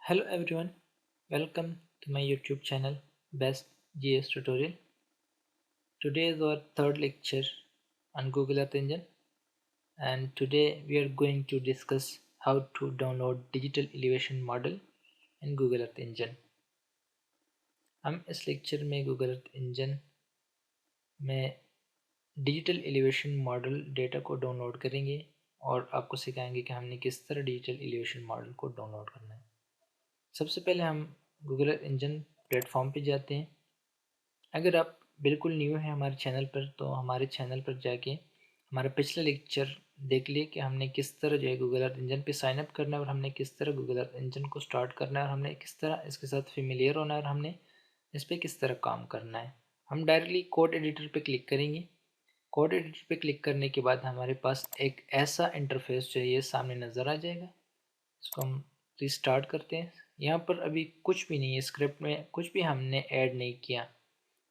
Hello everyone, welcome to my YouTube channel Best GS Tutorial. Today is our third lecture on Google Earth Engine, and today we are going to discuss how to download digital elevation model in Google Earth Engine. हम इस lecture में Google Earth Engine में digital elevation model data को download करेंगे और आपको सिखाएंगे कि हमने किस तरह डिजिटल एलिवेशन मॉडल को डाउनलोड करना है। सबसे पहले हम Google Earth Engine प्लेटफॉर्म पे जाते हैं। अगर आप बिल्कुल न्यू हैं हमारे चैनल पर तो हमारे चैनल पर जाके हमारा पिछला लेक्चर देख लिए कि हमने किस तरह जो है गूगल अर्थ इंजन पे साइन अप करना है और हमने किस तरह गूगल अर्थ इंजन को स्टार्ट करना है और हमने किस तरह इसके साथ फेमिलियर होना है और हमने इस पर किस तरह काम करना है। हम डायरेक्टली कोड एडिटर पे क्लिक करेंगे। कोड एडिटर पे क्लिक करने के बाद हमारे पास एक ऐसा इंटरफेस जो है ये सामने नज़र आ जाएगा। इसको हम रिस्टार्ट करते हैं। यहाँ पर अभी कुछ भी नहीं है, स्क्रिप्ट में कुछ भी हमने ऐड नहीं किया।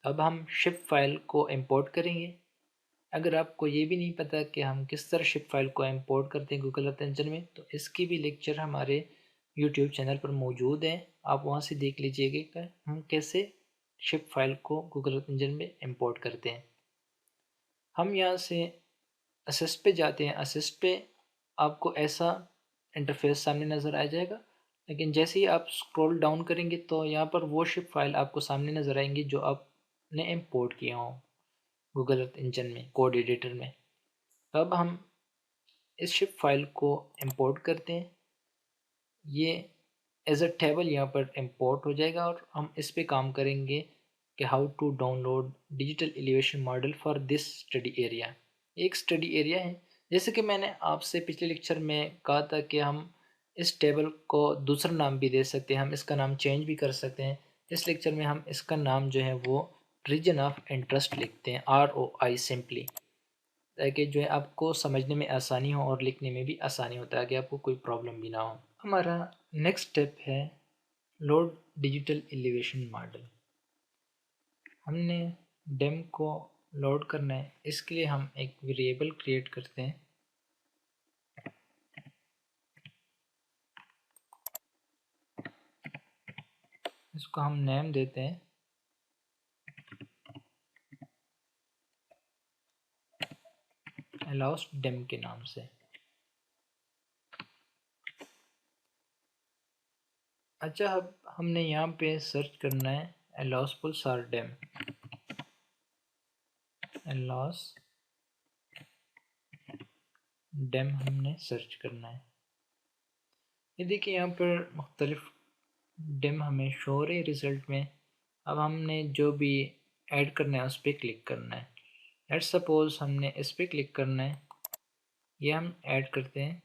अब हम शिप फाइल को इंपोर्ट करेंगे। अगर आपको ये भी नहीं पता कि हम किस तरह शिप फाइल को इंपोर्ट करते हैं गूगल अर्थ इंजन में, तो इसकी भी लेक्चर हमारे यूट्यूब चैनल पर मौजूद है। आप वहाँ से देख लीजिएगा कि हम कैसे शिप फाइल को गूगल अर्थ इंजन में इंपोर्ट करते हैं। हम यहाँ से असिस्ट पे जाते हैं। असिस्ट पे आपको ऐसा इंटरफेस सामने नज़र आ जाएगा, लेकिन जैसे ही आप स्क्रॉल डाउन करेंगे तो यहाँ पर वो शिप फाइल आपको सामने नज़र आएंगी जो आपने इंपोर्ट किया हो गूगल अर्थ इंजन में कोड एडिटर में। अब हम इस शिप फाइल को इंपोर्ट करते हैं। ये एज अ टेबल यहाँ पर इंपोर्ट हो जाएगा और हम इस पे काम करेंगे कि how to download digital elevation model for this study area. एक स्टडी एरिया है, जैसे कि मैंने आपसे पिछले लेक्चर में कहा था कि हम इस टेबल को दूसरा नाम भी दे सकते हैं, हम इसका नाम चेंज भी कर सकते हैं। इस लेक्चर में हम इसका नाम जो है वो रीजन ऑफ इंटरेस्ट लिखते हैं, ROI सिंपली, ताकि जो है आपको समझने में आसानी हो और लिखने में भी आसानी होता है कि आपको कोई प्रॉब्लम भी ना हो। हमारा नेक्स्ट स्टेप है लोड डिजिटल एलिवेशन मॉडल। हमने डेम को लोड करना है, इसके लिए हम एक वेरिएबल क्रिएट करते हैं। इसको हम नेम देते हैं अलाउस डेम के नाम से। अच्छा, अब हमने यहाँ पे सर्च करना है अलाउस पुलसार डेम, अलाउस डेम हमने सर्च करना है। ये देखिए यहाँ पर मुख्तलिफ डेम हमें शो हो रही है रिज़ल्ट में। अब हमने जो भी ऐड करना है उस पर क्लिक करना है। लेट्स सपोज हमने इस पर क्लिक करना है, ये हम ऐड करते हैं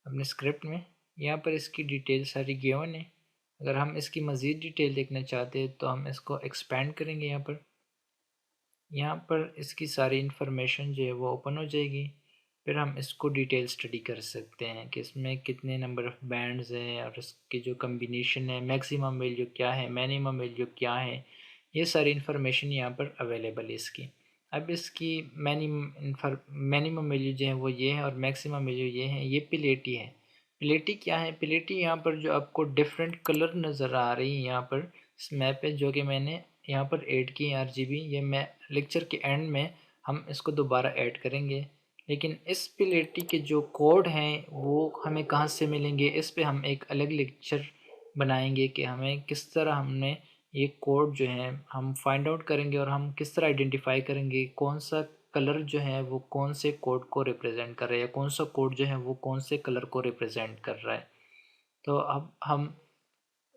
अपने स्क्रिप्ट में। यहाँ पर इसकी डिटेल सारी गिवन है। अगर हम इसकी मज़ीद डिटेल देखना चाहते हैं तो हम इसको एक्सपेंड करेंगे। यहाँ पर इसकी सारी इन्फॉर्मेशन जो है वो ओपन हो जाएगी। फिर हम इसको डिटेल स्टडी कर सकते हैं कि इसमें कितने नंबर ऑफ़ बैंड्स हैं और इसकी जो कम्बिनेशन है, मैक्सिमम वैल्यू क्या है, मिनिमम वैल्यू क्या है, ये सारी इन्फॉर्मेशन यहाँ पर अवेलेबल है इसकी। अब इसकी मिनिमम वैल्यू जो है वो ये है और मैक्सिमम वैल्यू ये है। ये पिलेटी है। पिलेटी क्या है? पिलेटी यहाँ पर जो आपको डिफरेंट कलर नज़र आ रही है यहाँ पर इस मैप पे, जो कि मैंने यहाँ पर ऐड की है RGB। ये मैं लेक्चर के एंड में हम इसको दोबारा ऐड करेंगे। लेकिन इस पिलेटी के जो कोड हैं वो हमें कहाँ से मिलेंगे, इस पे हम एक अलग लेक्चर बनाएंगे कि हमें किस तरह हमने ये कोड जो है हम फाइंड आउट करेंगे और हम किस तरह आइडेंटिफाई करेंगे कौन सा कलर जो है वो कौन से कोड को रिप्रेजेंट कर रहा है या कौन सा कोड जो है वो कौन से कलर को रिप्रेजेंट कर रहा है। तो अब हम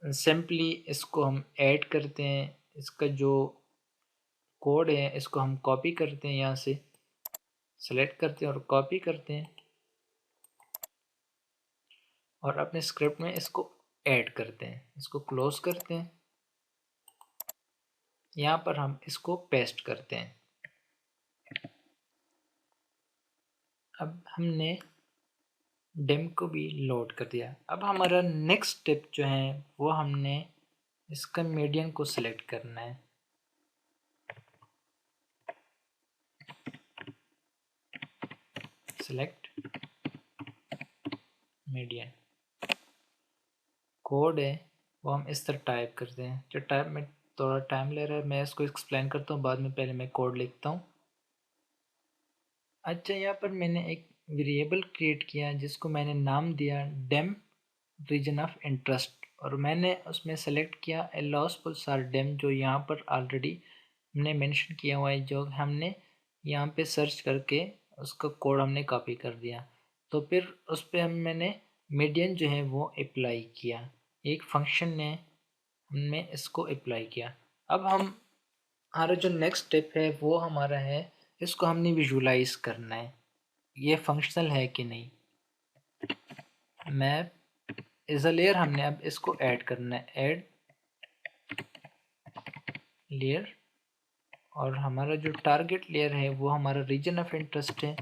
सिंपली इसको हम ऐड करते हैं। इसका जो कोड है इसको हम कॉपी करते हैं, यहाँ से सेलेक्ट करते हैं और कॉपी करते हैं और अपने स्क्रिप्ट में इसको ऐड करते हैं। इसको क्लोज करते हैं। यहाँ पर हम इसको पेस्ट करते हैं। अब हमने डेम को भी लोड कर दिया। अब हमारा नेक्स्ट स्टेप जो है वो हमने इसका मीडियन को सिलेक्ट करना है। Select median. कोड है वो हम इस तरह टाइप करते हैं। जो टाइप में थोड़ा टाइम ले रहा है, मैं इसको एक्सप्लेन करता हूँ बाद में, पहले मैं कोड लिखता हूँ। अच्छा, यहाँ पर मैंने एक वेरिएबल क्रिएट किया जिसको मैंने नाम दिया डेम रीजन ऑफ इंटरेस्ट, और मैंने उसमें सेलेक्ट किया एलॉस पुलसार डेम, जो यहाँ पर ऑलरेडी हमने मेंशन किया हुआ है, जो हमने यहाँ पे सर्च करके उसका कोड हमने कॉपी कर दिया। तो फिर उस पर मैंने मीडियन जो है वो अप्लाई किया, एक फंक्शन ने हमने इसको अप्लाई किया। अब हमारा जो नेक्स्ट स्टेप है वो हमारा है, इसको हमने विजुलाइज करना है ये फंक्शनल है कि नहीं। मैप इज अ लेयर, हमने अब इसको ऐड करना है, ऐड लेयर, और हमारा जो टारगेट लेयर है वो हमारा रीजन ऑफ इंटरेस्ट है।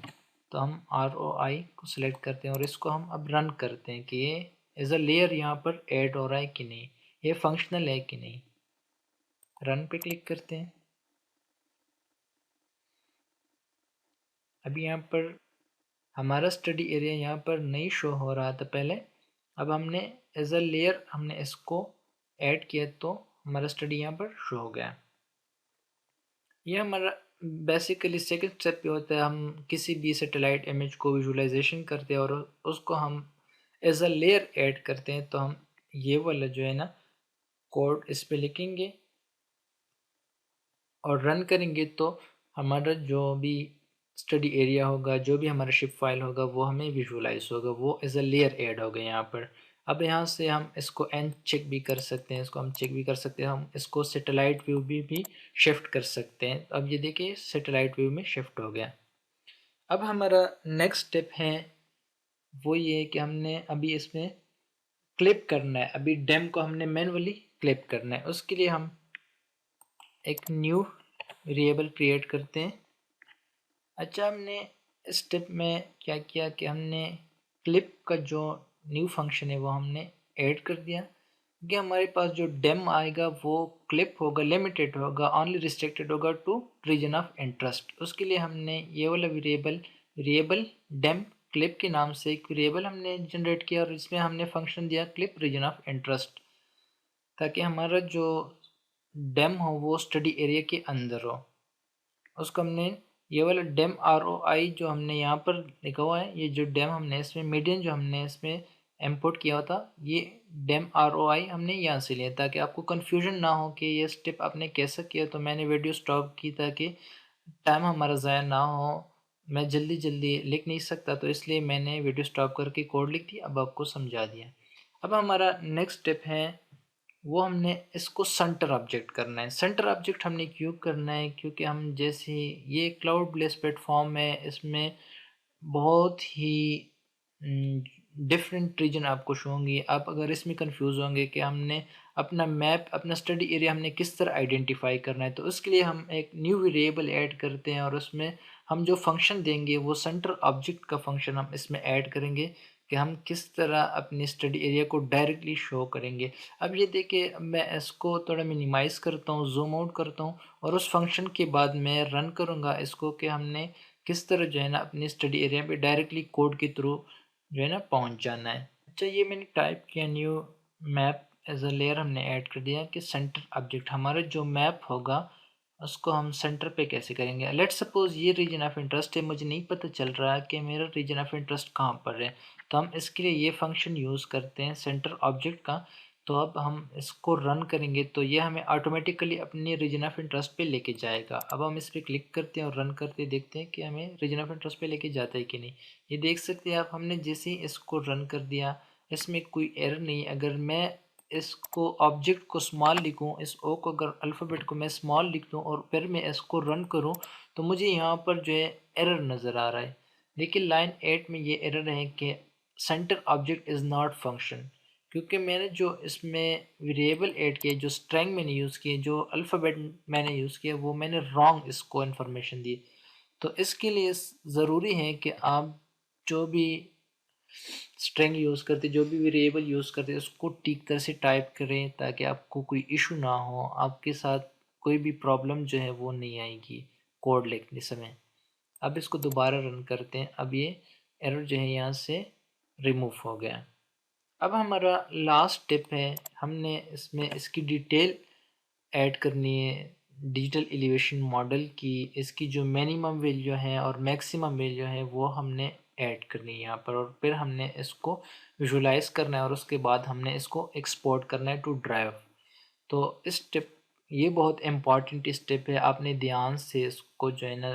तो हम ROI को सिलेक्ट करते हैं और इसको हम अब रन करते हैं कि ये एज अ लेयर यहाँ पर ऐड हो रहा है कि नहीं, ये फंक्शनल है कि नहीं। रन पे क्लिक करते हैं। अभी यहाँ पर हमारा स्टडी एरिया यहाँ पर नहीं शो हो रहा था पहले, अब हमने एज अ लेयर हमने इसको ऐड किया तो हमारा स्टडी यहाँ पर शो हो गया। ये हमारा बेसिकली सेकंड स्टेप पे होता है, हम किसी भी सैटेलाइट इमेज को विजुलाइजेशन करते हैं और उसको हम एज अ लेयर ऐड करते हैं। तो हम ये वाला जो है ना कोड इस पे लिखेंगे और रन करेंगे, तो हमारा जो भी स्टडी एरिया होगा, जो भी हमारा शिप फाइल होगा, वो हमें विजुलाइज होगा, वो एज अ लेयर ऐड होगा यहाँ पर। अब यहाँ से हम इसको एन चेक भी कर सकते हैं, इसको हम चेक भी कर सकते हैं, हम इसको सैटेलाइट व्यू भी शिफ्ट कर सकते हैं। अब ये देखिए सैटेलाइट व्यू में शिफ्ट हो गया। अब हमारा नेक्स्ट स्टेप है वो ये है कि हमने अभी इसमें क्लिप करना है, अभी डेम को हमने मैनुअली क्लिप करना है। उसके लिए हम एक न्यू वेरिएबल क्रिएट करते हैं। अच्छा, हमने इस स्टेप में क्या किया कि हमने क्लिप का जो न्यू फंक्शन है वो हमने ऐड कर दिया, कि हमारे पास जो डेम आएगा वो क्लिप होगा, लिमिटेड होगा, ओनली रिस्ट्रिक्टेड होगा टू रीजन ऑफ इंटरेस्ट। उसके लिए हमने ये वाला वेरिएबल डेम क्लिप के नाम से एक वेरिएबल हमने जनरेट किया और इसमें हमने फंक्शन दिया क्लिप रीजन ऑफ इंटरेस्ट, ताकि हमारा जो डेम हो वो स्टडी एरिया के अंदर हो। उसको हमने ये वाला डेम ROI जो हमने यहाँ पर लिखा हुआ है, ये जो डेम हमने इसमें मीडियन जो हमने इसमें इंपोर्ट किया था, ये डेम ROI हमने यहाँ से लिया, ताकि आपको कन्फ्यूजन ना हो कि ये स्टेप आपने कैसे किया। तो मैंने वीडियो स्टॉप की ताकि टाइम हमारा ज़ाया ना हो, मैं जल्दी जल्दी लिख नहीं सकता, तो इसलिए मैंने वीडियो स्टॉप करके कोड लिख दिया, अब आपको समझा दिया। अब हमारा नेक्स्ट स्टेप है वो हमने इसको सेंटर ऑब्जेक्ट करना है। सेंटर ऑब्जेक्ट हमने क्यों करना है, क्योंकि हम जैसे ये क्लाउड बेस्ड प्लेटफॉर्म है, इसमें बहुत ही डिफरेंट रीजन आपको शो होंगी। आप अगर इसमें कंफ्यूज होंगे कि हमने अपना मैप, अपना स्टडी एरिया हमने किस तरह आइडेंटिफाई करना है, तो उसके लिए हम एक न्यू वेरिएबल ऐड करते हैं और उसमें हम जो फंक्शन देंगे वो सेंटर ऑब्जेक्ट का फंक्शन हम इसमें ऐड करेंगे, कि हम किस तरह अपनी स्टडी एरिया को डायरेक्टली शो करेंगे। अब ये देखिए, मैं इसको थोड़ा मिनिमाइज़ करता हूँ, जूम आउट करता हूँ, और उस फंक्शन के बाद मैं रन करूँगा इसको, कि हमने किस तरह जो है ना अपनी स्टडी एरिया पे डायरेक्टली कोड के थ्रू जो है ना पहुँच जाना है। अच्छा, ये मैंने टाइप किया new map as a layer, हमने ऐड कर दिया कि सेंटर ऑब्जेक्ट हमारा जो मैप होगा उसको हम सेंटर पे कैसे करेंगे। लेट्स सपोज ये रीजन ऑफ इंटरेस्ट है, मुझे नहीं पता चल रहा कि मेरा रीजन ऑफ इंटरेस्ट कहाँ पर है, तो हम इसके लिए ये फंक्शन यूज़ करते हैं सेंटर ऑब्जेक्ट का। तो अब हम इसको रन करेंगे तो ये हमें ऑटोमेटिकली अपनी रीजन ऑफ इंटरेस्ट पे लेके जाएगा। अब हम इस पर क्लिक करते हैं और रन करते देखते हैं कि हमें रीजन ऑफ इंटरेस्ट पे लेके जाता है कि नहीं। ये देख सकते हैं आप, हमने जैसे ही इसको रन कर दिया, इसमें कोई एरर नहीं। अगर मैं इसको ऑब्जेक्ट को स्मॉल लिखूं, इस ओ को अगर अल्फ़ाबेट को मैं स्मॉल लिख दूं और फिर मैं इसको रन करूं, तो मुझे यहाँ पर जो है एरर नज़र आ रहा है। देखिए लाइन 8 में ये एरर है कि centre object is not function, क्योंकि मैंने जो इसमें वेरिएबल ऐड किया, जो स्ट्रिंग मैंने यूज़ किए, जो अल्फ़ाबेट मैंने यूज़ किया, वो मैंने रॉन्ग इसको इन्फॉर्मेशन दी। तो इसके लिए ज़रूरी है कि आप जो भी स्ट्रिंग यूज़ करते, जो भी वेरिएबल यूज़ करते, उसको ठीक तरह से टाइप करें, ताकि आपको कोई इशू ना हो, आपके साथ कोई भी प्रॉब्लम जो है वो नहीं आएगी कोड लिखते समय। अब इसको दोबारा रन करते हैं, अब ये एरर जो है यहाँ से रिमूव हो गया। अब हमारा लास्ट स्टेप है, हमने इसमें इसकी डिटेल ऐड करनी है डिजिटल एलिवेशन मॉडल की। इसकी जो मिनिमम वैल्यू है और मैक्सिमम वैल्यू है वो हमने ऐड करनी है यहाँ पर, और फिर हमने इसको विजुलाइज करना है और उसके बाद हमने इसको एक्सपोर्ट करना है टू ड्राइव। तो इस स्टेप, ये बहुत इम्पॉर्टेंट स्टेप है, आपने ध्यान से इसको जो है ना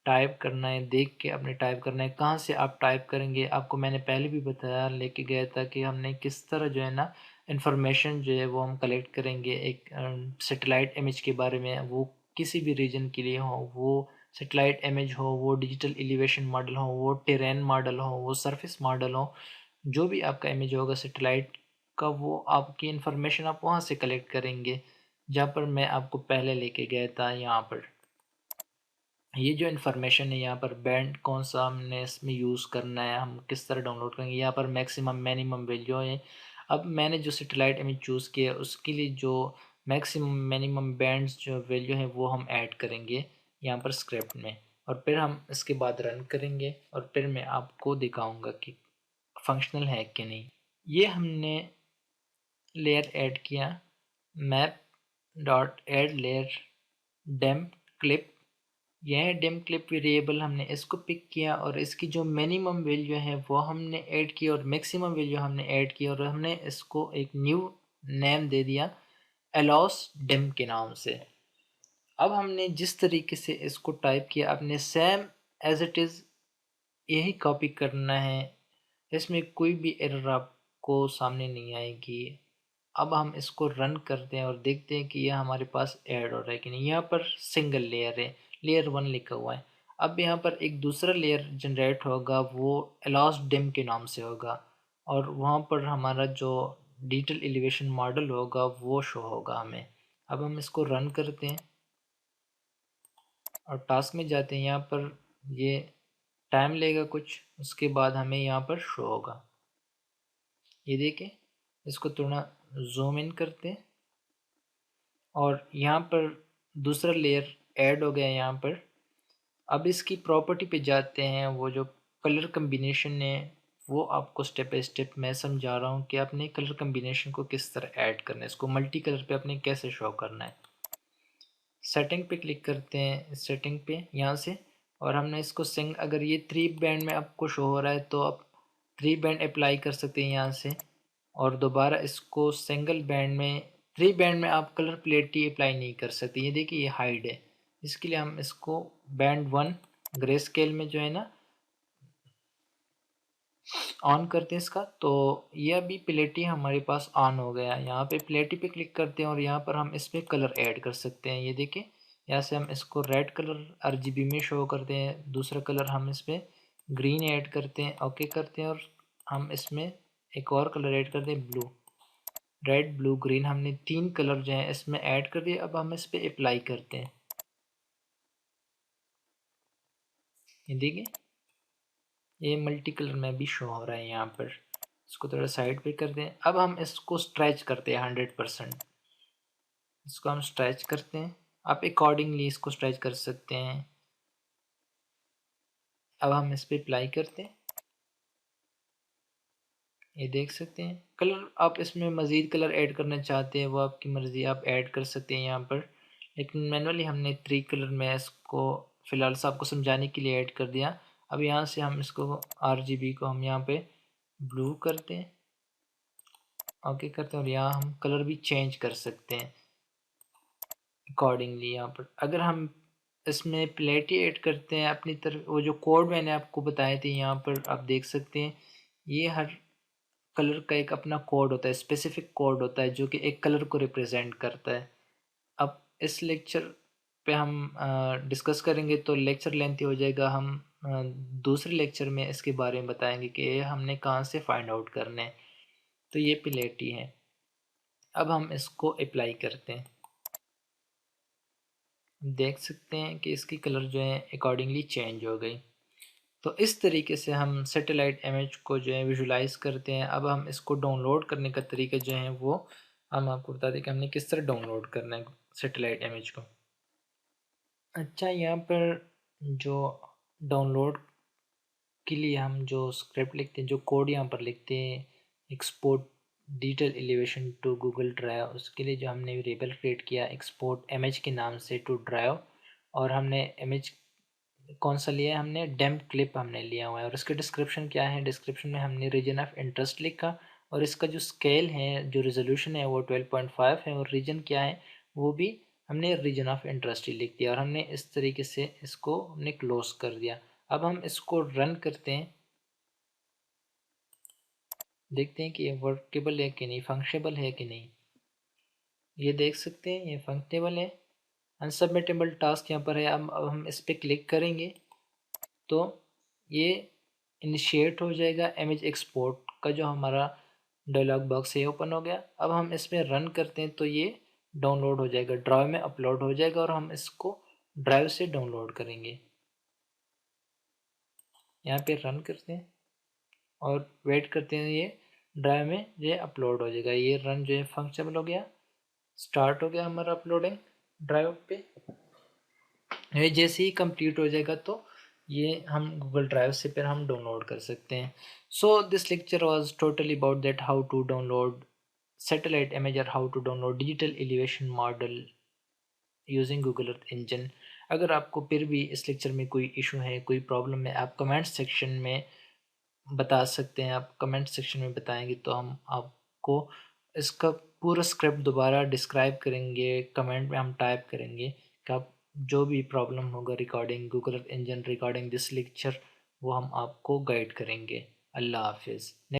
टाइप करना है, देख के आपने टाइप करना है। कहाँ से आप टाइप करेंगे, आपको मैंने पहले भी बताया, लेके गया था कि हमने किस तरह जो है ना इंफॉर्मेशन जो है वो हम कलेक्ट करेंगे एक सैटेलाइट इमेज के बारे में। वो किसी भी रीजन के लिए हो, वो सैटेलाइट इमेज हो, वो डिजिटल एलिवेशन मॉडल हो, वो टेरेन मॉडल हो, वो सरफेस मॉडल हो, जो भी आपका इमेज होगा सैटेलाइट का, वो आपकी इंफॉर्मेशन आप वहाँ से कलेक्ट करेंगे, जहाँ पर मैं आपको पहले लेके गया था। यहाँ पर ये जो इन्फॉर्मेशन है, यहाँ पर बैंड कौन सा हमने इसमें यूज़ करना है, हम किस तरह डाउनलोड करेंगे, यहाँ पर मैक्सिमम मिनिमम वैल्यू है। अब मैंने जो सैटेलाइट इमेज चूज़ किया उसके लिए जो मैक्सिमम मिनिमम बैंड्स जो वैल्यू है वो हम ऐड करेंगे यहाँ पर स्क्रिप्ट में, और फिर हम इसके बाद रन करेंगे और फिर मैं आपको दिखाऊंगा कि फंक्शनल है कि नहीं। ये हमने लेयर ऐड किया, map dot add layer DEM clip, यह डेम क्लिप वेरिएबल हमने इसको पिक किया और इसकी जो मिनिमम वैल्यू है वो हमने ऐड की और मैक्सिमम वैल्यू हमने ऐड की, और हमने इसको एक न्यू नेम दे दिया एलॉस डेम के नाम से। अब हमने जिस तरीके से इसको टाइप किया अपने सेम एज इट इज़ यही कॉपी करना है, इसमें कोई भी एरर आपको सामने नहीं आएगी। अब हम इसको रन करते हैं और देखते हैं कि यह हमारे पास ऐड हो रहा है कि नहीं। यहाँ पर सिंगल लेयर है, लेयर 1 लिखा हुआ है। अब यहाँ पर एक दूसरा लेयर जनरेट होगा, वो एलॉस डिम के नाम से होगा, और वहाँ पर हमारा जो डिजिटल एलिवेशन मॉडल होगा वो शो होगा हमें। अब हम इसको रन करते हैं और टास्क में जाते हैं। यहाँ पर ये टाइम लेगा कुछ, उसके बाद हमें यहाँ पर शो होगा। ये देखें, इसको थोड़ा जूम इन करते हैं और यहाँ पर दूसरा लेयर ऐड हो गया यहाँ पर। अब इसकी प्रॉपर्टी पे जाते हैं, वो जो कलर कम्बिनेशन है वो आपको स्टेप बाय स्टेप मैं समझा रहा हूँ कि आपने कलर कम्बिनेशन को किस तरह ऐड करना है, इसको मल्टी कलर पे आपने कैसे शो करना है। सेटिंग पे क्लिक करते हैं, सेटिंग पे यहाँ से, और हमने इसको सिंग, अगर ये 3 बैंड में आपको शो हो रहा है तो आप 3 बैंड अप्लाई कर सकते हैं यहाँ से, और दोबारा इसको सिंगल बैंड में, 3 बैंड में आप कलर प्लेटी अप्लाई नहीं कर सकते। ये देखिए ये हाइड है, इसके लिए हम इसको बैंड 1 ग्रे स्केल में जो है ना ऑन करते हैं इसका, तो ये अभी प्लेटी हमारे पास ऑन हो गया। यहाँ पे प्लेटी पे क्लिक करते हैं और यहाँ पर हम इसमें कलर ऐड कर सकते हैं। ये देखें, यहाँ से हम इसको रेड कलर आरजीबी में शो करते हैं, दूसरा कलर हम इसमें ग्रीन ऐड करते हैं, ओके करते हैं, और हम इसमें एक और कलर ऐड करते हैं ब्लू। रेड ब्लू ग्रीन हमने 3 कलर जो हैं इसमें ऐड कर दिए। अब हम इस पर अप्लाई करते हैं। ये देखिए ये मल्टी कलर में भी शो हो रहा है यहाँ पर। इसको थोड़ा साइड पे कर दें। अब हम इसको स्ट्रेच करते हैं 100%। इसको हम स्ट्रेच करते हैं, आप अकॉर्डिंगली इसको स्ट्रेच कर सकते हैं। अब हम इस पर अप्लाई करते हैं, ये देख सकते हैं कलर। आप इसमें मज़ीद कलर ऐड करना चाहते हैं वो आपकी मर्ज़ी, आप ऐड कर सकते हैं यहाँ पर, लेकिन मैनुअली हमने 3 कलर में इसको फ़िलहाल से आपको समझाने के लिए ऐड कर दिया। अब यहाँ से हम इसको आरजीबी को हम यहाँ पे ब्लू करते हैं, ओके करते हैं, और यहाँ हम कलर भी चेंज कर सकते हैं अकॉर्डिंगली। यहाँ पर अगर हम इसमें प्लेटी ऐड करते हैं अपनी तरफ, वो जो कोड मैंने आपको बताए थे यहाँ पर आप देख सकते हैं, ये हर कलर का एक अपना कोड होता है, स्पेसिफिक कोड होता है जो कि एक कलर को रिप्रेजेंट करता है। अब इस लेक्चर पे हम डिस्कस करेंगे तो लेक्चर लेंथी हो जाएगा। हम दूसरे लेक्चर में इसके बारे में बताएंगे कि ये हमने कहाँ से फाइंड आउट करने हैं। तो ये प्लेटी है। अब हम इसको अप्लाई करते हैं, देख सकते हैं कि इसकी कलर जो है अकॉर्डिंगली चेंज हो गई। तो इस तरीके से हम सैटेलाइट इमेज को जो है विजुलाइज करते हैं। अब हम इसको डाउनलोड करने का तरीका जो है वो हम आपको बता दें कि हमने किस तरह डाउनलोड करना है सैटेलाइट इमेज को। अच्छा, यहाँ पर जो डाउनलोड के लिए हम जो स्क्रिप्ट लिखते हैं, जो कोड यहाँ पर लिखते हैं, export digital elevation to Google drive, उसके लिए जो हमने वेरिएबल क्रिएट किया एक्सपोर्ट इमेज के नाम से टू ड्राइव, और हमने इमेज कौन सा लिया है, हमने डेम क्लिप हमने लिया हुआ है। और इसके डिस्क्रिप्शन क्या है, डिस्क्रिप्शन में हमने रीजन ऑफ इंटरेस्ट लिखा, और इसका जो स्केल है, जो रेजोल्यूशन है वो 12.5 है, और रीजन क्या है वो भी हमने रीजन ऑफ इंटरेस्ट ही लिख दिया, और हमने इस तरीके से इसको हमने क्लोज कर दिया। अब हम इसको रन करते हैं, देखते हैं कि ये वर्केबल है कि नहीं, फंक्शनेबल है कि नहीं। ये देख सकते हैं ये फंक्शनेबल है। अनसबमिटेबल टास्क यहाँ पर है। अब हम इस पर क्लिक करेंगे तो ये इनिशिएट हो जाएगा। इमेज एक्सपोर्ट का जो हमारा डायलॉग बॉक्स है ओपन हो गया। अब हम इसमें रन करते हैं तो ये डाउनलोड हो जाएगा, ड्राइव में अपलोड हो जाएगा, और हम इसको ड्राइव से डाउनलोड करेंगे। यहाँ पे रन करते हैं और वेट करते हैं, ये ड्राइव में ये अपलोड हो जाएगा। ये रन जो है फंक्शनल हो गया, स्टार्ट हो गया हमारा अपलोडिंग ड्राइव पे। ये जैसे ही कंप्लीट हो जाएगा तो ये हम गूगल ड्राइव से फिर हम डाउनलोड कर सकते हैं। So this lecture was totally about that how to download satellite image और how to download digital elevation model using Google Earth engine. अगर आपको फिर भी इस लेक्चर में कोई इशू है, कोई प्रॉब्लम है, आप कमेंट सेक्शन में बता सकते हैं। आप कमेंट सेक्शन में बताएंगे तो हम आपको इसका पूरा स्क्रिप्ट दोबारा डिस्क्राइब करेंगे, कमेंट में हम टाइप करेंगे कि आप जो भी प्रॉब्लम होगा recording Google Earth engine recording this lecture, वो हम आपको गाइड करेंगे। अल्लाह हाफिज़।